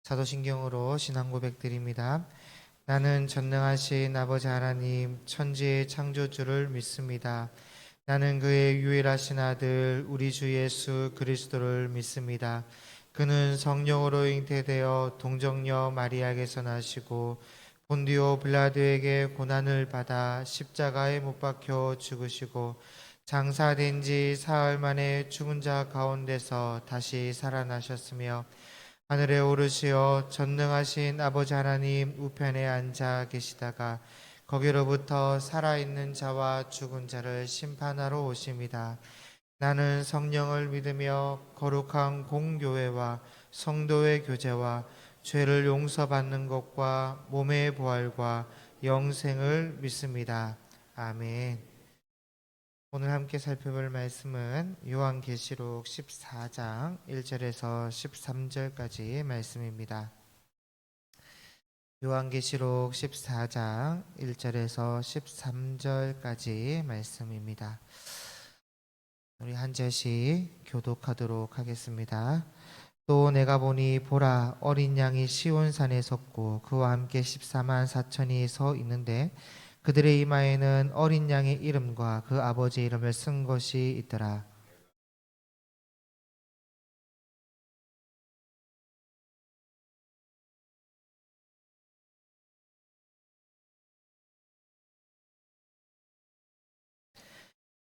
사도신경으로 신앙 고백드립니다. 나는 전능하신 아버지 하나님 천지의 창조주를 믿습니다. 나는 그의 유일하신 아들 우리 주 예수 그리스도를 믿습니다. 그는 성령으로 잉태되어 동정녀 마리아에게서 나시고 본디오 빌라도에게 고난을 받아 십자가에 못 박혀 죽으시고 장사된 지 사흘 만에 죽은 자 가운데서 다시 살아나셨으며 하늘에 오르시어 전능하신 아버지 하나님 우편에 앉아 계시다가 거기로부터 살아있는 자와 죽은 자를 심판하러 오십니다. 나는 성령을 믿으며 거룩한 공교회와 성도의 교제와 죄를 용서받는 것과 몸의 부활과 영생을 믿습니다. 아멘. 오늘 함께 살펴볼 말씀은 요한계시록 14장 1절에서 13절까지 말씀입니다. 요한계시록 14장 1절에서 13절까지 말씀입니다. 우리 한 절씩 교독하도록 하겠습니다. 또 내가 보니 보라 어린 양이 시온산에 섰고 그와 함께 14만 4천이 서 있는데 그들의 이마에는 어린 양의 이름과 그 아버지의 이름을 쓴 것이 있더라.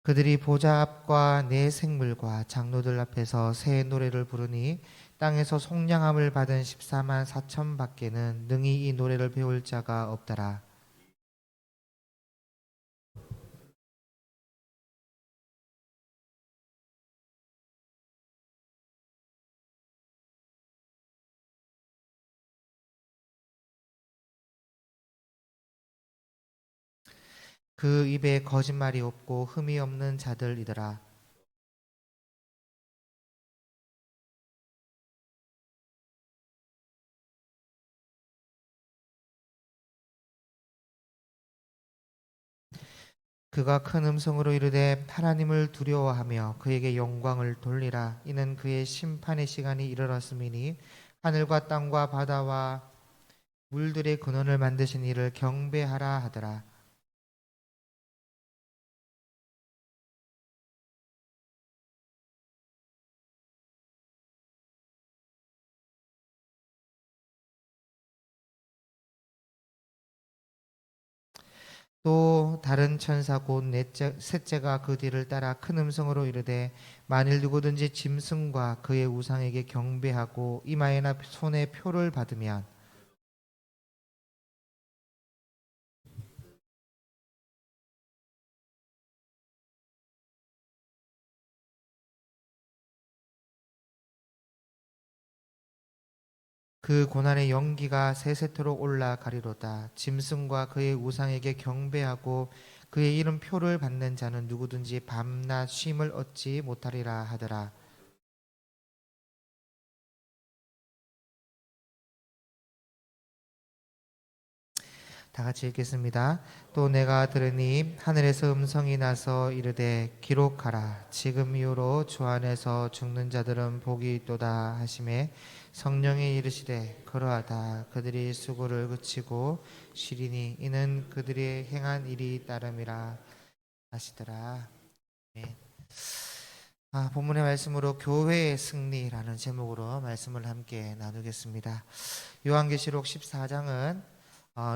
그들이 보좌 앞과 네 생물과 장로들 앞에서 새 노래를 부르니 땅에서 속량함을 받은 14만 4천 밖에는 능히 이 노래를 배울 자가 없더라. 그 입에 거짓말이 없고 흠이 없는 자들이더라. 그가 큰 음성으로 이르되 하나님을 두려워하며 그에게 영광을 돌리라. 이는 그의 심판의 시간이 이르렀음이니 하늘과 땅과 바다와 물들의 근원을 만드신 이를 경배하라 하더라. 또 다른 천사 곧 셋째가 그 뒤를 따라 큰 음성으로 이르되 만일 누구든지 짐승과 그의 우상에게 경배하고 이마에나 손에 표를 받으면 그 고난의 연기가 세세토록 올라가리로다. 짐승과 그의 우상에게 경배하고 그의 이름 표를 받는 자는 누구든지 밤낮 쉼을 얻지 못하리라 하더라. 다 같이 읽겠습니다. 또 내가 들으니 하늘에서 음성이 나서 이르되 기록하라. 지금 이후로 주 안에서 죽는 자들은 복이 있도다 하시매 성령이 이르시되 그러하다. 그들이 수고를 그치고 쉬리니 이는 그들이 행한 일이 따름이라 하시더라. 네. 본문의 말씀으로 교회의 승리라는 제목으로 말씀을 함께 나누겠습니다. 요한계시록 14장은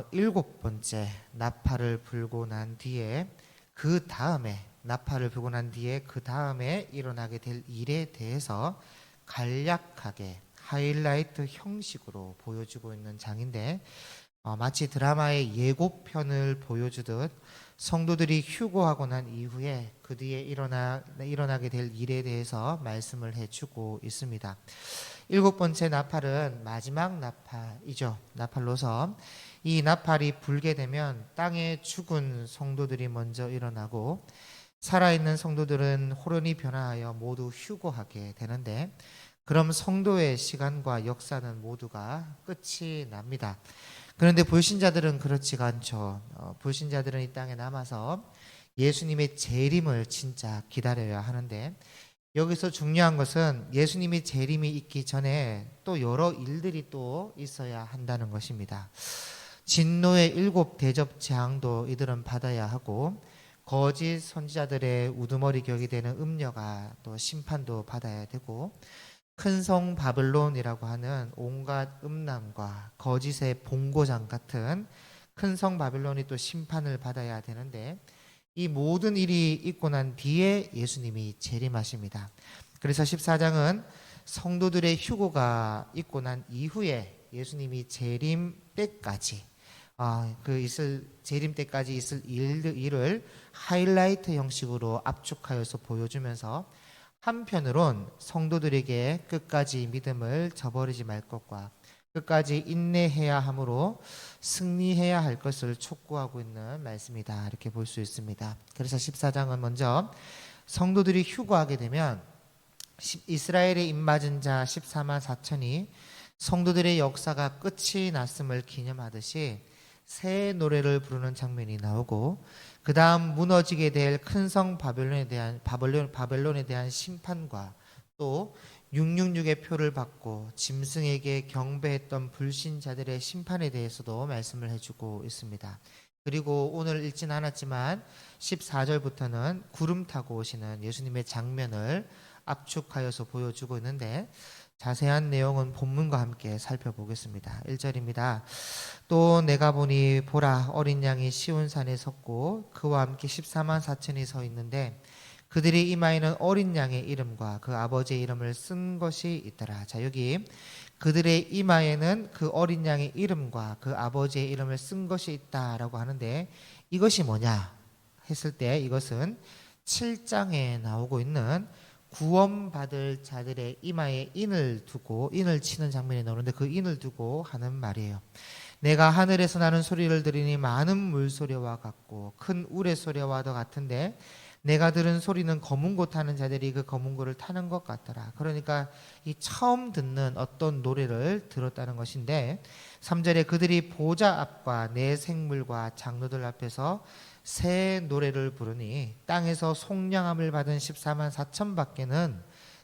일곱 번째 나팔을 불고 난 뒤에 그 다음에 나팔을 불고 난 뒤에 그 다음에 일어나게 될 일에 대해서 간략하게 하이라이트 형식으로 보여주고 있는 장인데 마치 드라마의 예고편을 보여주듯 성도들이 휴거하고 난 이후에 그 뒤에 일어나게 될 일에 대해서 말씀을 해주고 있습니다. 일곱 번째 나팔은 마지막 나팔이죠. 나팔로서 이 나팔이 불게 되면 땅에 죽은 성도들이 먼저 일어나고 살아있는 성도들은 호련히 변화하여 모두 휴거하게 되는데 그럼 성도의 시간과 역사는 모두가 끝이 납니다. 그런데 불신자들은 그렇지가 않죠. 불신자들은 이 땅에 남아서 예수님의 재림을 진짜 기다려야 하는데 여기서 중요한 것은 예수님이 재림이 있기 전에 또 여러 일들이 또 있어야 한다는 것입니다. 진노의 7 대접 재앙도 이들은 받아야 하고, 거짓 선지자들의 우두머리 격이 되는 음녀가 또 심판도 받아야 되고, 큰 성 바벨론이라고 하는 온갖 음란과 거짓의 본고장 같은 큰 성 바벨론이 또 심판을 받아야 되는데, 이 모든 일이 있고 난 뒤에 예수님이 재림하십니다. 그래서 14장은 성도들의 휴거가 있고 난 이후에 예수님이 재림 때까지 재림 때까지 있을 일을 하이라이트 형식으로 압축하여서 보여주면서, 한편으론 성도들에게 끝까지 믿음을 저버리지 말 것과 끝까지 인내해야 하므로 승리해야 할 것을 촉구하고 있는 말씀이다, 이렇게 볼 수 있습니다. 그래서 14장은 먼저 성도들이 휴거하게 되면 이스라엘에 입맞은 자 14만 4천이 성도들의 역사가 끝이 났음을 기념하듯이 새 노래를 부르는 장면이 나오고, 그 다음 무너지게 될 큰 성 바벨론에 대한 심판과 또 666의 표를 받고 짐승에게 경배했던 불신자들의 심판에 대해서도 말씀을 해주고 있습니다. 그리고 오늘 읽진 않았지만 14절부터는 구름 타고 오시는 예수님의 장면을 압축하여서 보여주고 있는데, 자세한 내용은 본문과 함께 살펴보겠습니다. 1절입니다. 또 내가 보니 보라, 어린 양이 시온산에 섰고 그와 함께 14만 4천이 서 있는데 그들이 이마에는 어린 양의 이름과 그 아버지의 이름을 쓴 것이 있더라. 자, 여기 그들의 이마에는 그 어린 양의 이름과 그 아버지의 이름을 쓴 것이 있다라고 하는데, 이것이 뭐냐 했을 때 이것은 7장에 나오고 있는 구원받을 자들의 이마에 인을 치는 장면이 나오는데, 그 인을 두고 하는 말이에요. 내가 하늘에서 나는 소리를 들으니 많은 물소리와 같고 큰 우레소리와도 같은데, 내가 들은 소리는 검은 고 타는 자들이 그 검은 고를 타는 것 같더라. 그러니까 이 처음 듣는 어떤 노래를 들었다는 것인데, 3절에 그들이 보좌 앞과 내 생물과 장로들 앞에서 새 노래를 부르니 땅에서 속량함을 받은 14만 4천 밖에는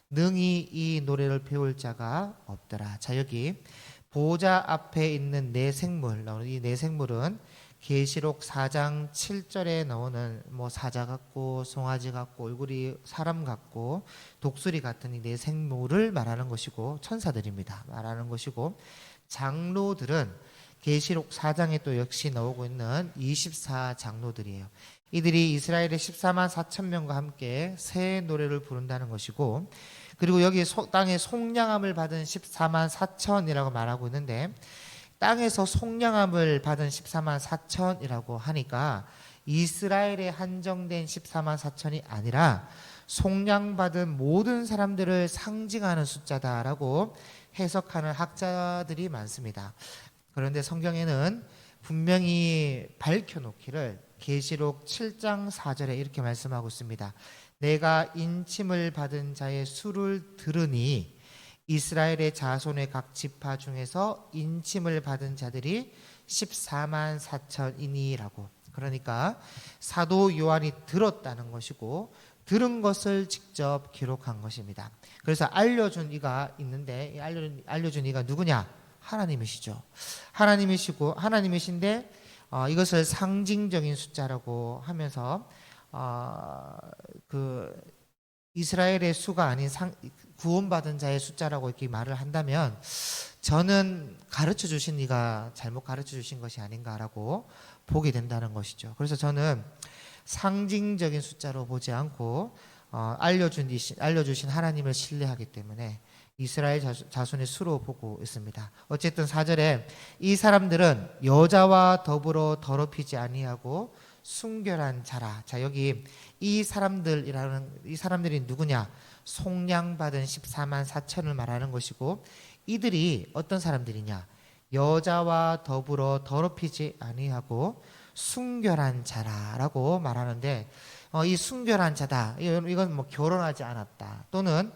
능히 이 노래를 배울 자가 없더라. 자, 여기 보좌 앞에 있는 내 생물, 이 내 생물은 계시록 4장 7절에 나오는 사자 같고 송아지 같고 얼굴이 사람 같고 독수리 같은 이 네 생물을 말하는 것이고, 천사들입니다 말하는 것이고, 장로들은 계시록 4장에 또 역시 나오고 있는 24장로들이에요. 이들이 이스라엘의 14만 4천 명과 함께 새 노래를 부른다는 것이고, 그리고 여기 땅에 속량함을 받은 14만 4천이라고 말하고 있는데, 땅에서 속량함을 받은 14만 4천이라고 하니까 이스라엘에 한정된 14만 4천이 아니라 속량받은 모든 사람들을 상징하는 숫자다라고 해석하는 학자들이 많습니다. 그런데 성경에는 분명히 밝혀놓기를 계시록 7장 4절에 이렇게 말씀하고 있습니다. 내가 인침을 받은 자의 수를 들으니 이스라엘의 자손의 각 지파 중에서 인침을 받은 자들이 14만 4천이니라고. 그러니까 사도 요한이 들었다는 것이고 들은 것을 직접 기록한 것입니다. 그래서 알려준 이가 있는데, 알려준 이가 누구냐? 하나님이시죠. 하나님이신데 이것을 상징적인 숫자라고 하면서 그 이스라엘의 수가 아닌 구원받은 자의 숫자라고 이렇게 말을 한다면, 저는 가르쳐 주신 이가 잘못 가르쳐 주신 것이 아닌가라고 보게 된다는 것이죠. 그래서 저는 상징적인 숫자로 보지 않고 알려주신 하나님을 신뢰하기 때문에 이스라엘 자손의 수로 보고 있습니다. 어쨌든 4절에 이 사람들은 여자와 더불어 더럽히지 아니하고 순결한 자라. 자, 여기 이 사람들이 누구냐? 속량받은 14만 4천을 말하는 것이고, 이들이 어떤 사람들이냐? 여자와 더불어 더럽히지 아니하고 순결한 자라라고 말하는데, 이 순결한 자다, 이건 결혼하지 않았다 또는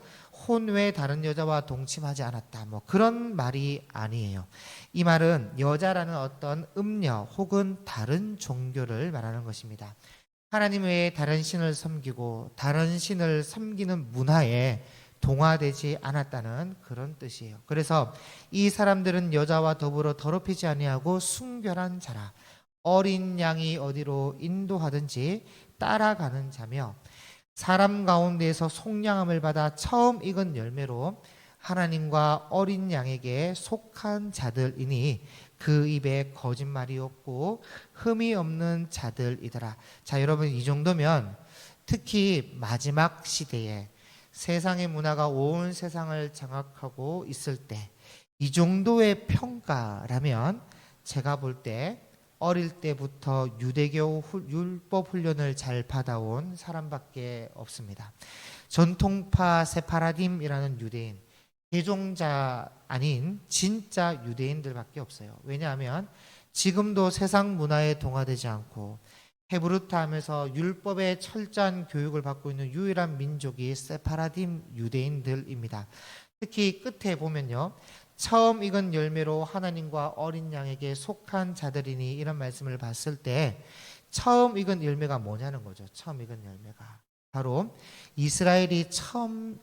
혼 외 다른 여자와 동침하지 않았다, 그런 말이 아니에요. 이 말은 여자라는 어떤 음녀 혹은 다른 종교를 말하는 것입니다. 하나님 외에 다른 신을 섬기고 다른 신을 섬기는 문화에 동화되지 않았다는 그런 뜻이에요. 그래서 이 사람들은 여자와 더불어 더럽히지 아니하고 순결한 자라, 어린 양이 어디로 인도하든지 따라가는 자며, 사람 가운데에서 속량함을 받아 처음 익은 열매로 하나님과 어린 양에게 속한 자들이니 그 입에 거짓말이 없고 흠이 없는 자들이더라. 자, 여러분, 이 정도면 특히 마지막 시대에 세상의 문화가 온 세상을 장악하고 있을 때 이 정도의 평가라면 제가 볼 때 어릴 때부터 유대교 율법 훈련을 잘 받아온 사람밖에 없습니다. 전통파 세파라딤이라는 유대인, 개종자 아닌 진짜 유대인들밖에 없어요. 왜냐하면 지금도 세상 문화에 동화되지 않고 헤브루타 하면서 율법의 철저한 교육을 받고 있는 유일한 민족이 세파라딤 유대인들입니다. 특히 끝에 보면요, 처음 익은 열매로 하나님과 어린 양에게 속한 자들이니, 이런 말씀을 봤을 때 처음 익은 열매가 뭐냐는 거죠. 처음 익은 열매가 바로 이스라엘이 처음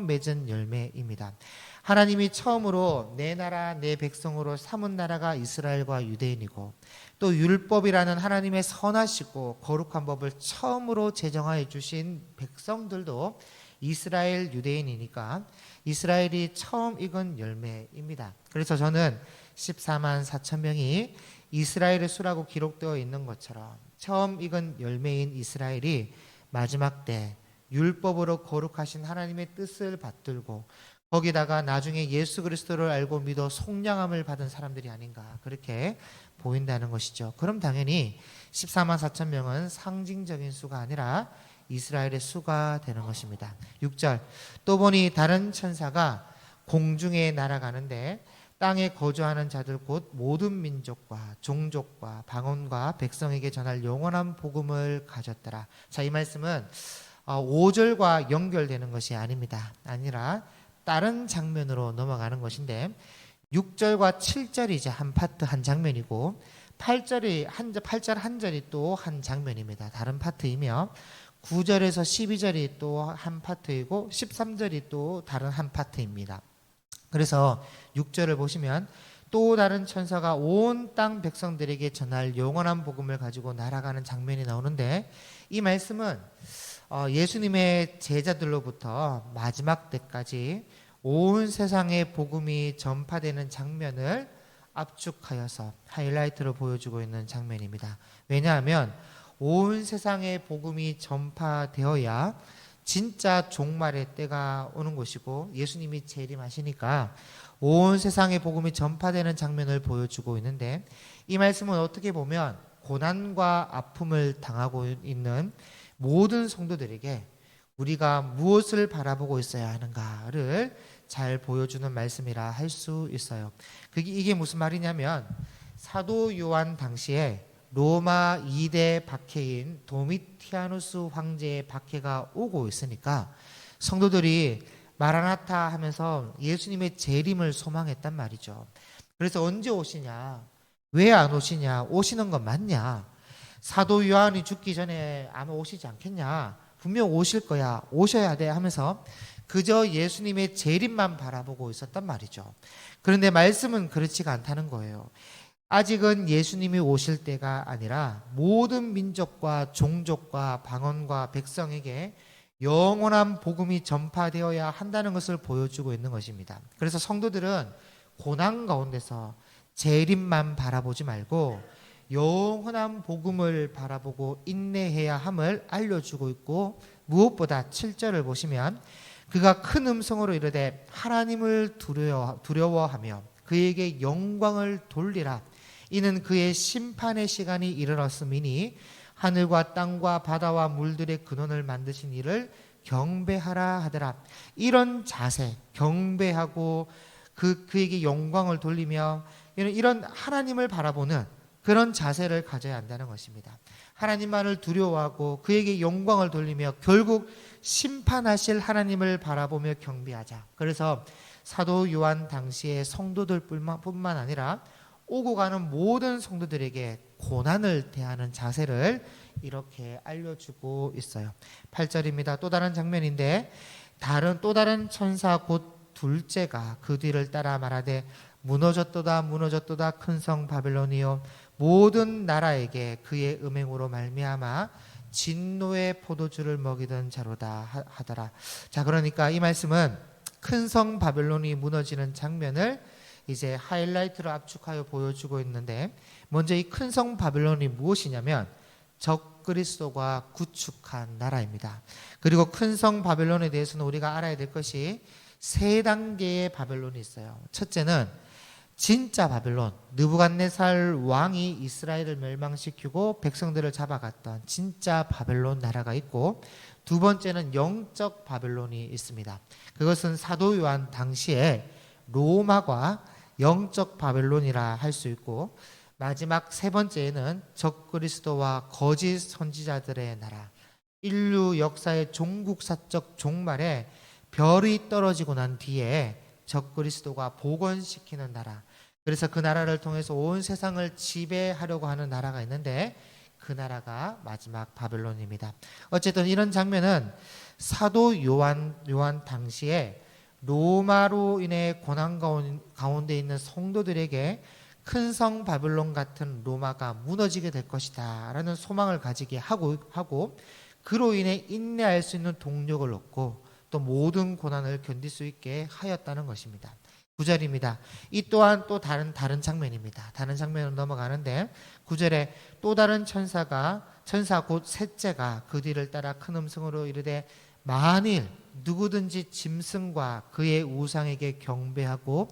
맺은 열매입니다. 하나님이 처음으로 내 나라 내 백성으로 삼은 나라가 이스라엘과 유대인이고, 또 율법이라는 하나님의 선하시고 거룩한 법을 처음으로 제정하여 주신 백성들도 이스라엘 유대인이니까 이스라엘이 처음 익은 열매입니다. 그래서 저는 14만 4천 명이 이스라엘의 수라고 기록되어 있는 것처럼 처음 익은 열매인 이스라엘이 마지막 때 율법으로 거룩하신 하나님의 뜻을 받들고 거기다가 나중에 예수 그리스도를 알고 믿어 속량함을 받은 사람들이 아닌가, 그렇게 보인다는 것이죠. 그럼 당연히 14만 4천 명은 상징적인 수가 아니라 이스라엘의 수가 되는 것입니다. 6절, 또 보니 다른 천사가 공중에 날아가는데 땅에 거주하는 자들 곧 모든 민족과 종족과 방언과 백성에게 전할 영원한 복음을 가졌더라. 자, 이 말씀은 5절과 연결되는 것이 아니라 다른 장면으로 넘어가는 것인데, 6절과 7절이 이제 한 파트 한 장면이고 8절 한 절이 또 한 장면입니다. 다른 파트이며 9절에서 12절이 또 한 파트이고 13절이 또 다른 한 파트입니다. 그래서 6절을 보시면 또 다른 천사가 온 땅 백성들에게 전할 영원한 복음을 가지고 날아가는 장면이 나오는데, 이 말씀은 예수님의 제자들로부터 마지막 때까지 온 세상에 복음이 전파되는 장면을 압축하여서 하이라이트로 보여주고 있는 장면입니다. 왜냐하면 온 세상에 복음이 전파되어야 진짜 종말의 때가 오는 것이고, 예수님이 재림하시니까 온 세상에 복음이 전파되는 장면을 보여주고 있는데, 이 말씀은 어떻게 보면 고난과 아픔을 당하고 있는 모든 성도들에게 우리가 무엇을 바라보고 있어야 하는가를 잘 보여주는 말씀이라 할 수 있어요. 이게 무슨 말이냐면, 사도 요한 당시에 로마 2대 박해인 도미티아누스 황제의 박해가 오고 있으니까 성도들이 마라나타 하면서 예수님의 재림을 소망했단 말이죠. 그래서 언제 오시냐, 왜 안 오시냐, 오시는 건 맞냐, 사도 요한이 죽기 전에 아마 오시지 않겠냐, 분명 오실 거야, 오셔야 돼 하면서 그저 예수님의 재림만 바라보고 있었단 말이죠. 그런데 말씀은 그렇지가 않다는 거예요. 아직은 예수님이 오실 때가 아니라 모든 민족과 종족과 방언과 백성에게 영원한 복음이 전파되어야 한다는 것을 보여주고 있는 것입니다. 그래서 성도들은 고난 가운데서 재림만 바라보지 말고 영원한 복음을 바라보고 인내해야 함을 알려주고 있고, 무엇보다 7절을 보시면 그가 큰 음성으로 이르되 하나님을 두려워하며 그에게 영광을 돌리라. 이는 그의 심판의 시간이 이르렀음이니 하늘과 땅과 바다와 물들의 근원을 만드신 이를 경배하라 하더라. 이런 자세, 경배하고 그에게 영광을 돌리며 이런 하나님을 바라보는 그런 자세를 가져야 한다는 것입니다. 하나님만을 두려워하고 그에게 영광을 돌리며 결국 심판하실 하나님을 바라보며 경배하자. 그래서 사도 요한 당시의 성도들뿐만 아니라 오고 가는 모든 성도들에게 고난을 대하는 자세를 이렇게 알려주고 있어요. 8절입니다. 또 다른 장면인데 또 다른 천사 곧 둘째가 그 뒤를 따라 말하되 무너졌도다 무너졌도다 큰 성 바벨론이요 모든 나라에게 그의 음행으로 말미암아 진노의 포도주를 먹이던 자로다 하더라. 자, 그러니까 이 말씀은 큰 성 바벨론이 무너지는 장면을 이제 하이라이트로 압축하여 보여주고 있는데, 먼저 이 큰 성 바벨론이 무엇이냐면 적그리스도가 구축한 나라입니다. 그리고 큰 성 바벨론에 대해서는 우리가 알아야 될 것이 세 단계의 바벨론이 있어요. 첫째는 진짜 바벨론, 느부갓네살 왕이 이스라엘을 멸망시키고 백성들을 잡아갔던 진짜 바벨론 나라가 있고, 두 번째는 영적 바벨론이 있습니다. 그것은 사도 요한 당시에 로마과 영적 바벨론이라 할 수 있고, 마지막 세 번째에는 적그리스도와 거짓 선지자들의 나라, 인류 역사의 종국사적 종말에 별이 떨어지고 난 뒤에 적그리스도가 복원시키는 나라, 그래서 그 나라를 통해서 온 세상을 지배하려고 하는 나라가 있는데 그 나라가 마지막 바벨론입니다. 어쨌든 이런 장면은 사도 요한 당시에 로마로 인해 고난 가운데 있는 성도들에게 큰 성 바벨론 같은 로마가 무너지게 될 것이다 라는 소망을 가지게 하고 그로 인해 인내할 수 있는 동력을 얻고 또 모든 고난을 견딜 수 있게 하였다는 것입니다. 9절입니다. 이 또한 또 다른 장면입니다. 다른 장면으로 넘어가는데 9절에 또 다른 천사 곧 셋째가 그 뒤를 따라 큰 음성으로 이르되 만일 누구든지 짐승과 그의 우상에게 경배하고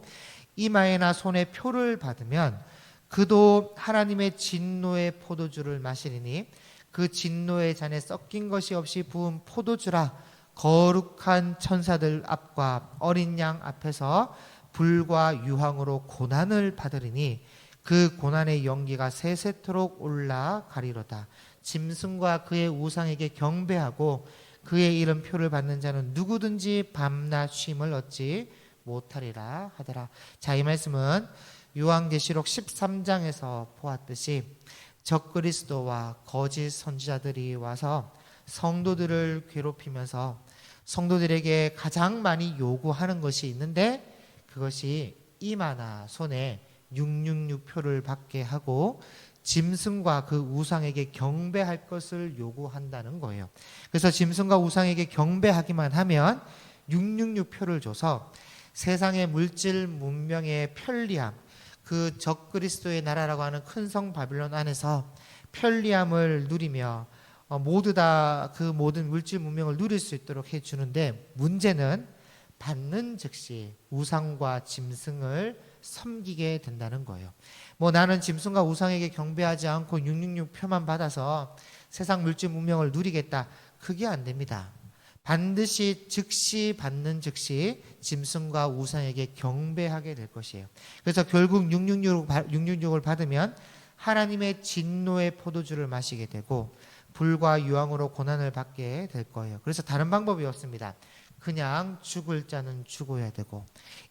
이마에나 손에 표를 받으면 그도 하나님의 진노의 포도주를 마시리니 그 진노의 잔에 섞인 것이 없이 부은 포도주라. 거룩한 천사들 앞과 어린 양 앞에서 불과 유황으로 고난을 받으리니 그 고난의 연기가 세세토록 올라가리로다. 짐승과 그의 우상에게 경배하고 그의 이름 표를 받는 자는 누구든지 밤낮 쉼을 얻지 못하리라 하더라. 자, 이 말씀은 요한계시록 13장에서 보았듯이 적그리스도와 거짓 선지자들이 와서 성도들을 괴롭히면서 성도들에게 가장 많이 요구하는 것이 있는데 그것이 이마나 손에 666표를 받게 하고 짐승과 그 우상에게 경배할 것을 요구한다는 거예요. 그래서 짐승과 우상에게 경배하기만 하면 666표를 줘서 세상의 물질 문명의 편리함, 그 적그리스도의 나라라고 하는 큰 성 바빌론 안에서 편리함을 누리며 모두 다 그 모든 물질 문명을 누릴 수 있도록 해주는데, 문제는 받는 즉시 우상과 짐승을 섬기게 된다는 거예요. 나는 짐승과 우상에게 경배하지 않고 666표만 받아서 세상 물질 문명을 누리겠다, 그게 안 됩니다. 반드시 즉시 받는 즉시 짐승과 우상에게 경배하게 될 것이에요. 그래서 결국 666을 받으면 하나님의 진노의 포도주를 마시게 되고 불과 유황으로 고난을 받게 될 거예요. 그래서 다른 방법이 없습니다. 그냥 죽을 자는 죽어야 되고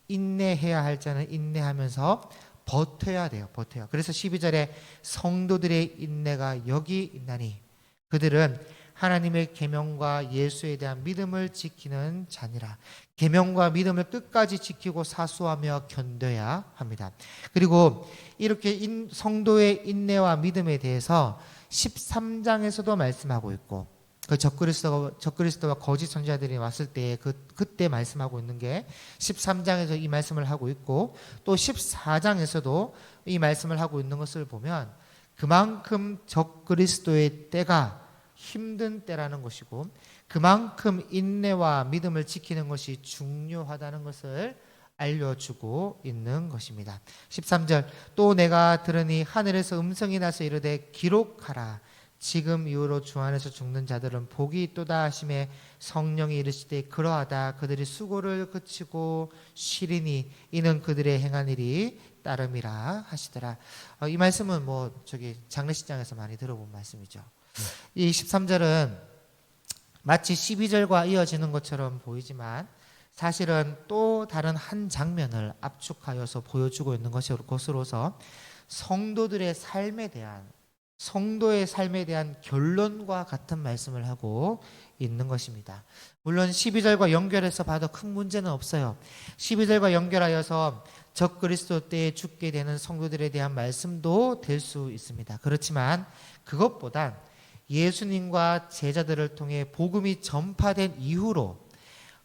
인내해야 할 자는 인내하면서 버텨야 돼요. 그래서 12절에 성도들의 인내가 여기 있나니 그들은 하나님의 계명과 예수에 대한 믿음을 지키는 자니라. 계명과 믿음을 끝까지 지키고 사수하며 견뎌야 합니다. 그리고 이렇게 성도의 인내와 믿음에 대해서 13장에서도 말씀하고 있고, 그 적그리스도와 거짓 선지자들이 왔을 때 그때 말씀하고 있는 게 13장에서 이 말씀을 하고 있고, 또 14장에서도 이 말씀을 하고 있는 것을 보면 그만큼 적그리스도의 때가 힘든 때라는 것이고 그만큼 인내와 믿음을 지키는 것이 중요하다는 것을 알려주고 있는 것입니다. 13절 또 내가 들으니 하늘에서 음성이 나서 이르되 기록하라. 지금 이후로 주 안에서 죽는 자들은 복이 있도다 하심에 성령이 이르시되 그러하다. 그들이 수고를 그치고 쉬리니 이는 그들의 행한 일이 따름이라 하시더라. 이 말씀은 장례식장에서 많이 들어본 말씀이죠. 이 13절은 마치 12절과 이어지는 것처럼 보이지만 사실은 또 다른 한 장면을 압축하여서 보여주고 있는 것으로서 성도들의 삶에 대한, 성도의 삶에 대한 결론과 같은 말씀을 하고 있는 것입니다. 물론 12절과 연결해서 봐도 큰 문제는 없어요. 12절과 연결하여서 적그리스도 때에 죽게 되는 성도들에 대한 말씀도 될 수 있습니다. 그렇지만 그것보단 예수님과 제자들을 통해 복음이 전파된 이후로,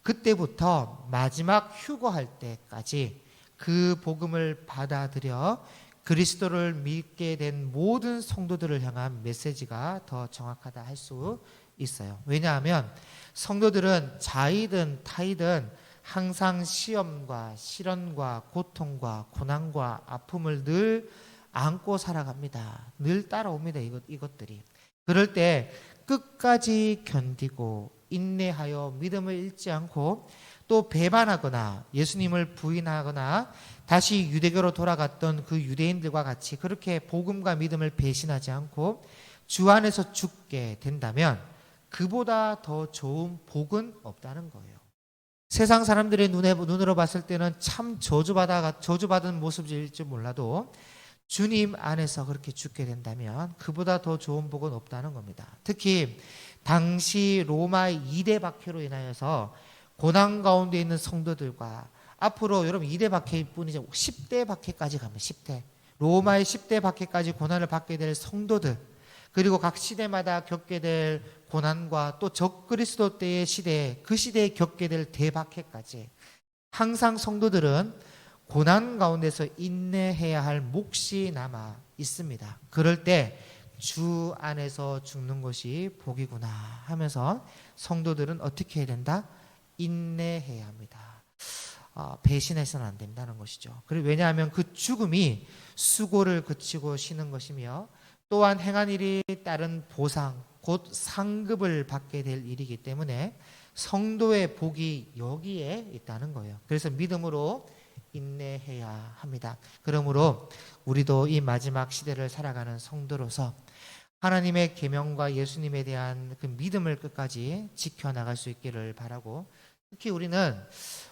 그때부터 마지막 휴거할 때까지 그 복음을 받아들여 그리스도를 믿게 된 모든 성도들을 향한 메시지가 더 정확하다 할 수 있어요. 왜냐하면 성도들은 자이든 타이든 항상 시험과 시련과 고통과 고난과 아픔을 늘 안고 살아갑니다. 늘 따라옵니다. 이것들이. 그럴 때 끝까지 견디고 인내하여 믿음을 잃지 않고, 또 배반하거나 예수님을 부인하거나 다시 유대교로 돌아갔던 그 유대인들과 같이 그렇게 복음과 믿음을 배신하지 않고 주 안에서 죽게 된다면 그보다 더 좋은 복은 없다는 거예요. 세상 사람들의 눈으로 봤을 때는 참 저주받은 모습일지 몰라도 주님 안에서 그렇게 죽게 된다면 그보다 더 좋은 복은 없다는 겁니다. 특히 당시 로마의 2대 박해로 인하여서 고난 가운데 있는 성도들과, 앞으로 여러분 2대 박해뿐이죠, 10대 박해까지 갑니다. 10대 로마의 10대 박해까지 고난을 받게 될 성도들, 그리고 각 시대마다 겪게 될 고난과 또 적그리스도 때의 시대, 그 시대에 겪게 될 대박해까지 항상 성도들은 고난 가운데서 인내해야 할 몫이 남아 있습니다. 그럴 때 주 안에서 죽는 것이 복이구나 하면서 성도들은 어떻게 해야 된다? 인내해야 합니다. 배신해서는 안 된다는 것이죠. 그리고 왜냐하면 그 죽음이 수고를 그치고 쉬는 것이며, 또한 행한 일이 따른 보상, 곧 상급을 받게 될 일이기 때문에 성도의 복이 여기에 있다는 거예요. 그래서 믿음으로 인내해야 합니다. 그러므로 우리도 이 마지막 시대를 살아가는 성도로서 하나님의 계명과 예수님에 대한 그 믿음을 끝까지 지켜나갈 수 있기를 바라고, 특히 우리는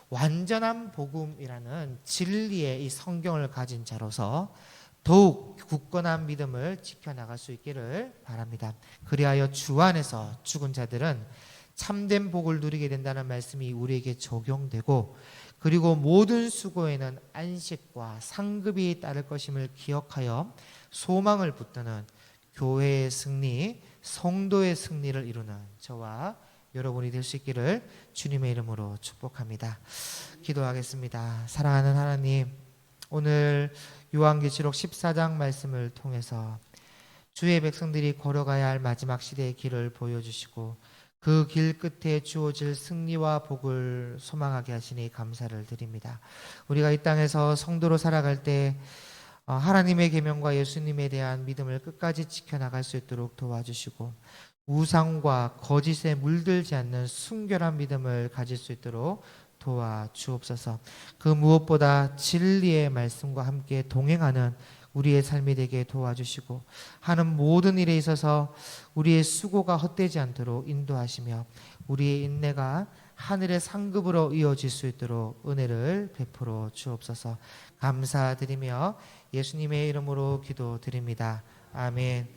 완전한 복음이라는 진리의 이 성경을 가진 자로서 더욱 굳건한 믿음을 지켜나갈 수 있기를 바랍니다. 그리하여 주 안에서 죽은 자들은 참된 복을 누리게 된다는 말씀이 우리에게 적용되고, 그리고 모든 수고에는 안식과 상급이 따를 것임을 기억하여 소망을 붙드는 교회의 승리, 성도의 승리를 이루는 저와 여러분이 될 수 있기를 주님의 이름으로 축복합니다. 기도하겠습니다. 사랑하는 하나님, 오늘 요한계시록 14장 말씀을 통해서 주의 백성들이 걸어가야 할 마지막 시대의 길을 보여주시고 그 길 끝에 주어질 승리와 복을 소망하게 하시니 감사를 드립니다. 우리가 이 땅에서 성도로 살아갈 때 하나님의 계명과 예수님에 대한 믿음을 끝까지 지켜나갈 수 있도록 도와주시고, 우상과 거짓에 물들지 않는 순결한 믿음을 가질 수 있도록 도와주옵소서. 그 무엇보다 진리의 말씀과 함께 동행하는 우리의 삶이 되게 도와주시고, 하는 모든 일에 있어서 우리의 수고가 헛되지 않도록 인도하시며 우리의 인내가 하늘의 상급으로 이어질 수 있도록 은혜를 베풀어 주옵소서. 감사드리며 예수님의 이름으로 기도드립니다. 아멘.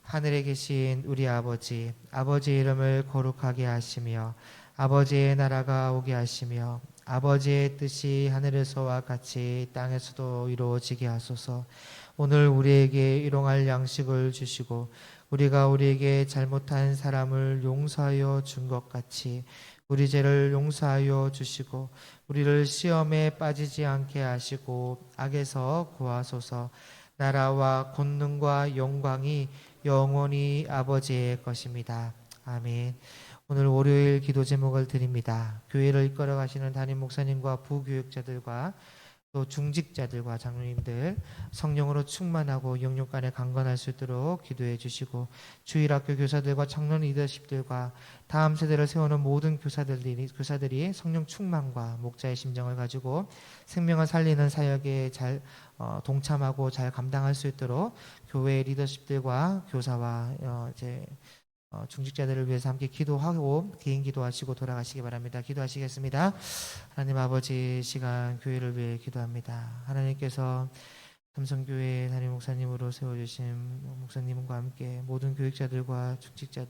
하늘에 계신 우리 아버지, 아버지의 이름을 거룩하게 하시며 아버지의 나라가 오게 하시며 아버지의 뜻이 하늘에서와 같이 땅에서도 이루어지게 하소서. 오늘 우리에게 일용할 양식을 주시고 우리가 우리에게 잘못한 사람을 용서하여 준 것 같이 우리 죄를 용서하여 주시고 우리를 시험에 빠지지 않게 하시고 악에서 구하소서. 나라와 권능과 영광이 영원히 아버지의 것입니다. 아멘. 오늘 월요일 기도 제목을 드립니다. 교회를 이끌어 가시는 담임 목사님과 부교육자들과 또 중직자들과 장로님들 성령으로 충만하고 영육 간에 강건할 수 있도록 기도해 주시고, 주일학교 교사들과 청년 리더십들과 다음 세대를 세우는 모든 교사들이 성령 충만과 목자의 심정을 가지고 생명을 살리는 사역에 잘 동참하고 잘 감당할 수 있도록 교회 리더십들과 교사와 중직자들을 위해서 함께 기도하고 개인 기도하시고 돌아가시기 바랍니다. 기도하시겠습니다. 하나님 아버지, 시간 교회를 위해 기도합니다. 하나님께서 삼성교회 담임 목사님으로 세워주신 목사님과 함께 모든 교육자들과 축직자들